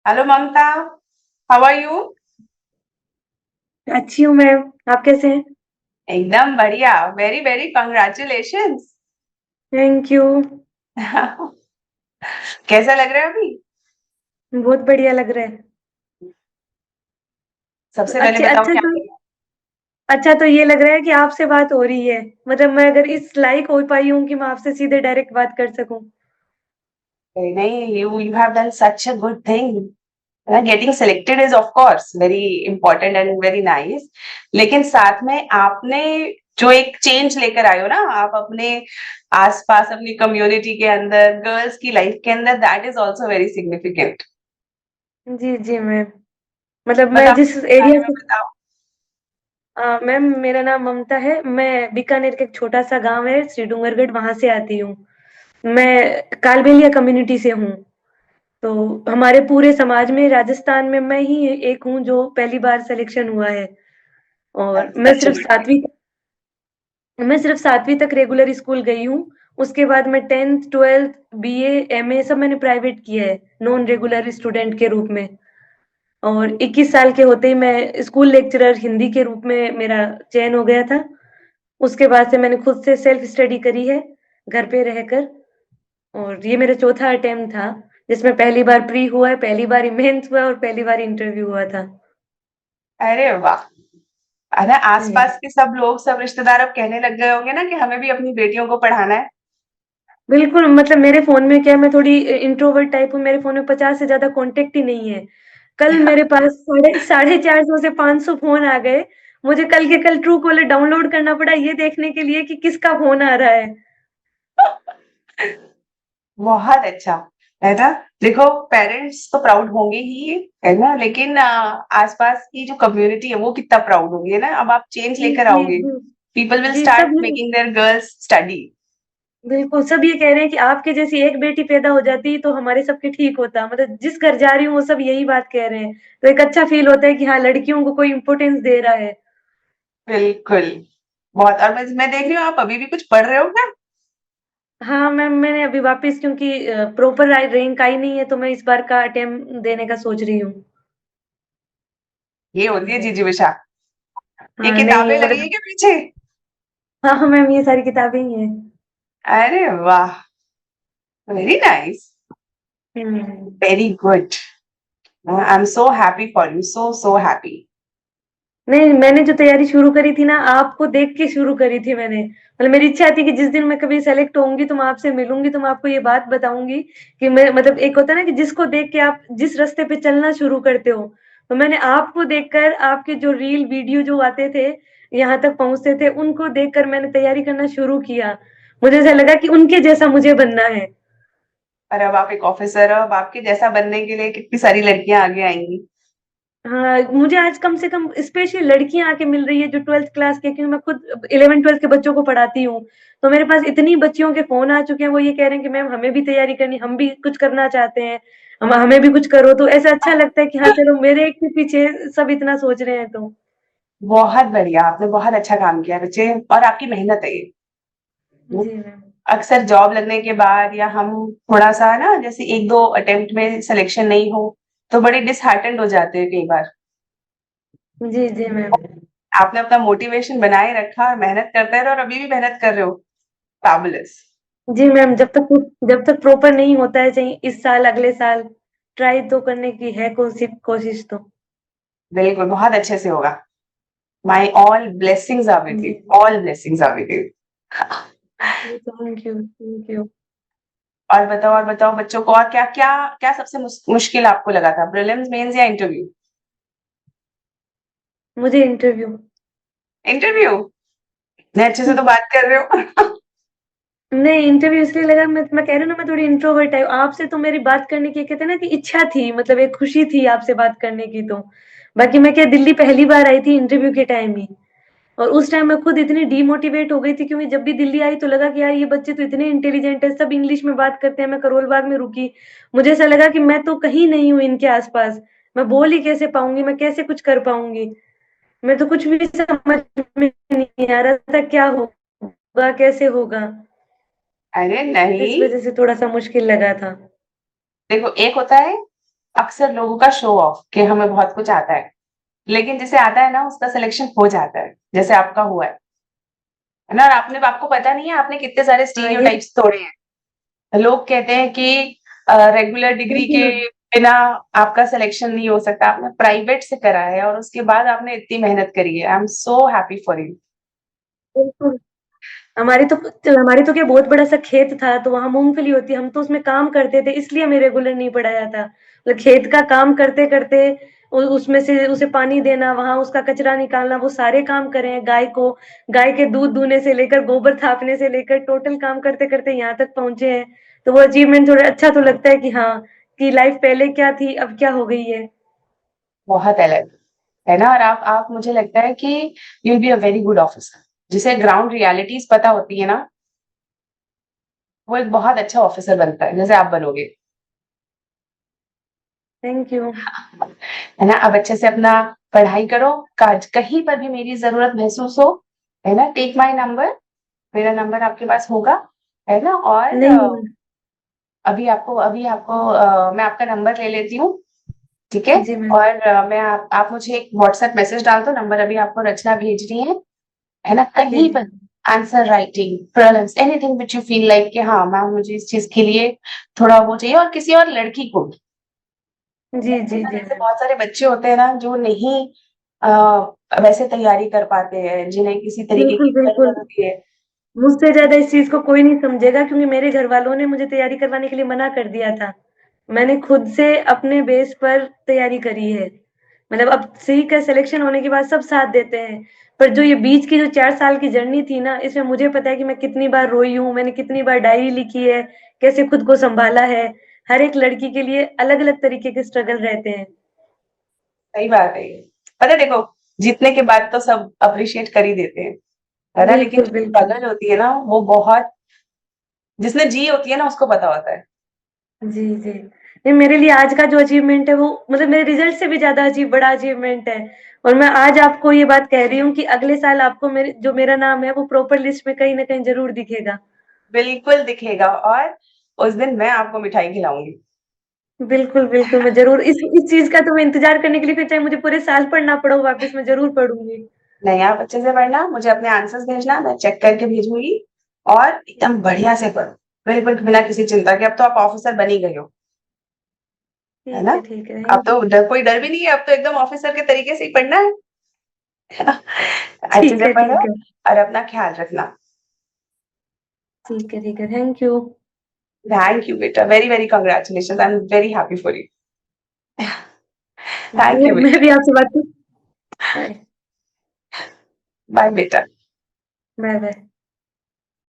Hello Mamata, how are you? अच्छी हूँ ma'am. आप कैसे हैं? एकदम बढ़िया। Very very congratulations. Thank you. कैसा लग रहा है अभी? बहुत बढ़िया लग रहा है। सबसे पहले अच्छा बताओ अच्छा क्या तो करें? अच्छा तो ये लग रहा है कि आपसे बात हो रही है। मतलब मैं अगर इस लायक हो पाई हूँ कि मैं आपसे सीधे डायरेक्ट बात कर सकूं। नहीं, you have done such a good thing. Getting selected is of course very important and very nice. लेकिन साथ में आपने जो एक चेंज लेकर आए हो ना, आप अपने आसपास अपनी कम्युनिटी के अंदर गर्ल्स की लाइफ के अंदर, that is also very significant. जी जी मैम। मतलब मैं बताओ जिस इसके बारे एरिया में से बताओ। मैम मेरा नाम ममता है। मैं बीकानेर का एक छोटा सा गांव है श्री डूंगरगढ़, वहां से आती हूँ। मैं कालबेलिया कम्युनिटी से हूँ। तो हमारे पूरे समाज में राजस्थान में मैं ही एक हूँ जो पहली बार सिलेक्शन हुआ है। और that's such a good thing. मैं सिर्फ 7वीं तक रेगुलर स्कूल गई हूँ। उसके बाद मैं 10th 12th बीए एमए सब मैंने प्राइवेट किया है, नॉन रेगुलर स्टूडेंट के रूप में। और 21 साल के होते ही मैं स्कूल लेक्चरर हिंदी के रूप में मेरा चयन हो गया था। उसके बाद से मैंने खुद से सेल्फ स्टडी करी है, घर पे रहकर। और ये मेरा चौथा अटेम्प्ट था, जिसमें पहली बार प्री हुआ है, पहली बार मेंस हुआ और पहली बार इंटरव्यू हुआ था। अरे वाह! अरे जी आसपास के सब लोग, सब रिश्तेदार अब कहने लग गए होंगे ना कि हमें भी अपनी बेटियों को पढ़ाना है। बिल्कुल। मतलब मेरे फ़ोन में क्या है, मैं थोड़ी इंट्रोवर्ट टाइप हूँ, मेरे फ़ोन में 50 से ज़्यादा कॉन्टैक्ट ही नहीं है। कल मेरे पास साढ़े साढ़े 400 से 500 फ़ोन आ गए। मुझे कल के कल ट्रू कॉलर डाउनलोड करना पड़ा ये देखने के लिए कि किसका फ़ोन आ रहा है। बहुत अच्छा, है ना? देखो, पेरेंट्स तो प्राउड होंगे ही, है ना? लेकिन आसपास की जो कम्युनिटी है वो कितना प्राउड होगी, है ना? अब आप चेंज जी, लेकर जी, आओगे। जी। पीपल विल जी, स्टार्ट सब ये मेकिंग देयर गर्ल्स स्टडी। बिल्कुल, सब ये कह रहे हैं कि आपके जैसी एक बेटी पैदा हो जाती तो हमारे सबके ठीक होता। मतलब जिस घर जा रही हूँ वो सब यही बात कह रहे हैं। तो एक अच्छा फ़ील होता है कि हाँ, लड़कियों को कोई इम्पोर्टेंस दे रहा है। बिल्कुल। बहुत। और मैं देख रही हूँ आप अभी भी कुछ पढ़ रहे हो क्या? हाँ मैम, मैंने अभी वापस क्योंकि प्रॉपर रैंक आई नहीं है तो मैं इस बार का अटेम्प्ट देने का सोच रही हूँ। ये होती है जीजी विशा। ये हाँ नहीं किताबें लगी है मतलब क्या पीछे? हाँ हाँ मैम, ये सारी किताबें ही हैं। अरे वाह! Very nice. Hmm. Very good. I am so happy for you, so so happy. नहीं, मैंने जो तैयारी शुरू करी थी ना, आपको देख के शुरू करी थी मैंने। मतलब मेरी इच्छा थी कि जिस दिन मैं कभी सेलेक्ट होऊंगी तो मैं आपसे मिलूंगी, तो मैं आपको ये बात बताऊंगी कि मैं मतलब एक होता है ना कि जिसको देख के आप जिस रास्ते पे चलना शुरू करते हो। तो मैंने आपको देखकर, आपके जो रील वीडियो जो आते थे यहाँ तक पहुंचते थे, उनको देखकर मैंने तैयारी करना शुरू किया। मुझे ऐसा लगा कि उनके जैसा मुझे बनना है। और अब आप एक ऑफिसर हो, अब आपके जैसा बनने के लिए कितनी सारी लड़कियां आगे आएंगी। हाँ, मुझे आज कम से कम स्पेशली लड़कियाँ आके मिल रही है जो 12th क्लास के, क्योंकि मैं खुद 11th-12th के बच्चों को पढ़ाती हूँ। तो मेरे पास इतनी बच्चियों के फ़ोन आ चुके हैं, वो ये कह रहे हैं कि मैम हमें भी तैयारी करनी, हम भी कुछ करना चाहते हैं, हमें भी कुछ करो। तो ऐसा अच्छा लगता है कि हाँ, चलो मेरे एक के पीछे सब इतना सोच रहे हैं तो। बहुत बढ़िया, आपने बहुत अच्छा काम किया बच्चे, और आपकी मेहनत है ये। जी मैम। अक्सर जॉब लगने के बाद या हम थोड़ा सा ना, जैसे एक दो अटेम्प्ट में सिलेक्शन नहीं हो तो बड़े डिसहार्टेंड हो जाते हैं कई बार। जी, जी मैम। आपने अपना मोटिवेशन बनाए रखा और मेहनत करते रहे, और अभी भी मेहनत कर रहे हो। फैबुलस। जी मैम, जब तक प्रॉपर नहीं होता है, चाहे इस साल, अगले साल, ट्राई तो करने की है कोशिश तो। बिल्कुल, बहुत अच्छे से होगा। My all blessings are with you. जी, all blessings are with you. जी, थैंक यू, थैंक यू। और बताओ बच्चों को, और क्या क्या क्या सबसे मुश्किल आपको लगा था, प्रीलिम्स मेंस या इंटरव्यू? मुझे इंटरव्यू। इंटरव्यू। इतने अच्छे से तो बात कर रहे हो। नहीं, इंटरव्यू इसलिए लगा, मैं कह रही हूँ ना, मैं थोड़ी इंट्रोवर्ट टाइप, आपसे तो मेरी बात करने की कहते हैं ना कि इच्छा थी, मतलब एक खुशी थी आपसे बात करने की तो। बाकी मैं क्या, दिल्ली पहली बार आई थी इंटरव्यू के टाइम ही। और उस टाइम मैं खुद इतनी डीमोटिवेट हो गई थी, क्योंकि जब भी दिल्ली आई तो लगा कि यार ये बच्चे तो इतने इंटेलिजेंट है, सब इंग्लिश में बात करते हैं। मैं करोल बाग में रुकी। मुझे ऐसा लगा कि मैं तो कहीं नहीं हूँ इनके आसपास। मैं बोल ही कैसे पाऊंगी, मैं कैसे कुछ कर पाऊंगी। मैं तो कुछ भी समझ में नहीं आ रहा था क्या होगा, कैसे होगा। अरे इस नहीं। वजह से थोड़ा-सा मुश्किल लगा था। देखो, एक होता है अक्सर लोगों का शो ऑफ कि हमें बहुत कुछ आता है, लेकिन जिसे आता है ना उसका सिलेक्शन हो जाता है, जैसे आपका हुआ है ना? और आपको पता नहीं है आपने कितने सारे हाँ, ये स्टीरियोटाइप्स तोड़े हैं। लोग कहते हैं कि रेगुलर डिग्री के बिल्कुल, बिना आपका सिलेक्शन नहीं हो सकता। आपने प्राइवेट से करा है और उसके बाद आपने इतनी मेहनत करी है। I am so happy for you. बिल्कुल। हमारी तो क्या बहुत बड़ा सा खेत था, तो वहाँ मूँगफली होती है, हम तो उसमें काम करते थे, इसलिए हमें रेगुलर नहीं पढ़ाया था। मतलब खेत का काम करते-करते उसमें से उसे पानी देना, वहाँ उसका कचरा निकालना, वो सारे काम करे हैं। गाय के दूध दूहने से लेकर, गोबर थापने से लेकर टोटल काम करते-करते यहाँ तक पहुँचे हैं। तो वो अचीवमेंट थोड़ा अच्छा तो लगता है कि हाँ, कि लाइफ़ पहले क्या थी, अब क्या हो गई है। बहुत अलग, है ना? और आप मुझे लगता है कि you will be a very good officer. जिसे ग्राउंड रियलिटीज़ पता होती है ना, वो एक बहुत अच्छा ऑफिसर बनता है, जैसे आप बनोगे। Thank you. है ना? अब अच्छे से अपना पढ़ाई करो, काज कहीं पर भी मेरी ज़रूरत महसूस हो, है ना? टेक माय नंबर, मेरा नंबर आपके पास होगा, है ना? और नहीं, अभी आपको मैं आपका नंबर ले लेती हूँ, ठीक है? जी मैम। और मैं आप मुझे एक व्हाट्सएप मैसेज डाल दो, नंबर अभी आपको रचना भेज रही है ना? जी, कहीं जी। पर answer writing, prelims, anything which you feel like कि हाँ, मैम मुझे इस चीज़ के लिए थोड़ा वो चाहिए और किसी और लड़की को भी। जी, है जी, ना? जी जैसे मैम। बहुत सारे बच्चे होते हैं ना जो नहीं अ, वैसे तैयारी कर पाते हैं, जिन्हें किसी तरीके बिल्कुल, की बिल्कुल। खलल होती है। मुझसे ज़्यादा इस चीज़ को कोई नहीं समझेगा क्योंकि मेरे घरवालों ने मुझे तैयारी करवाने के लिए मना कर दिया था। मैंने खुद से अपने बेस पर तैयारी करी है। मतलब अब सी का सिलेक्शन होने के बाद सब साथ देते हैं। पर जो ये बीच की जो 4 साल की जर्नी थी ना, इसमें मुझे पता है कि मैं कितनी बार रोई हूँ, मैंने कितनी बार डायरी लिखी है, कैसे खुद को सँभाला है। हर एक लड़की के लिए अलग-अलग तरीके के स्ट्रगल रहते हैं। सही बात है ये। पता है देखो, जीतने के बाद तो सब अप्रिशिएट कर ही देते हैं, है ना? लेकिन बिल्कुल, जो बिल्कुल। स्ट्रगल होती है ना, वो बहुत जिसने जी होती है ना उसको पता होता है। जी, जी। नहीं मेरे लिए आज का जो अचीवमेंट है वो मतलब मेरे रिज़ल्ट से भी ज़्यादा बड़ा अचीवमेंट है और मैं आज आपको ये बात कह रही हूँ कि अगले साल आपको मेरा नाम है वो प्रॉपर लिस्ट में कहीं न कहीं ज़रूर दिखेगा। बिल्कुल दिखेगा और उस दिन मैं आपको मिठाई खिलाऊँगी। बिल्कुल, बिल्कुल मैं ज़रूर इस चीज़ का तो मैं इंतज़ार करने के लिए फिर चाहे मुझे पूरे साल पढ़ना पड़े वापस मैं ज़रूर पढ़ूँगी। नहीं, आप अच्छे से पढ़ना, मुझे अपने आंसर्स भेजना, मैं चेक करके भेजूँगी और एकदम बढ़िया से पढ़ो, बिल्कुल बिना किसी चिंता के। अब तो आप ऑफिसर बन ही गए हो, है ना? ठीक है, अब थैंक तो यू। कोई डर भी नहीं है, अब तो एकदम ऑफिसर के तरीके से ही पढ़ना है। अच्छे से पढ़ो ठीक है। और अपना ख्याल रखना। ठीक है, थैंक यू। थैंक यू बेटा, very very congratulations, I am very happy for you. Thank you मैं बेटा, भी आपसे बात बाय, बाय बेटा। बाय-बाय।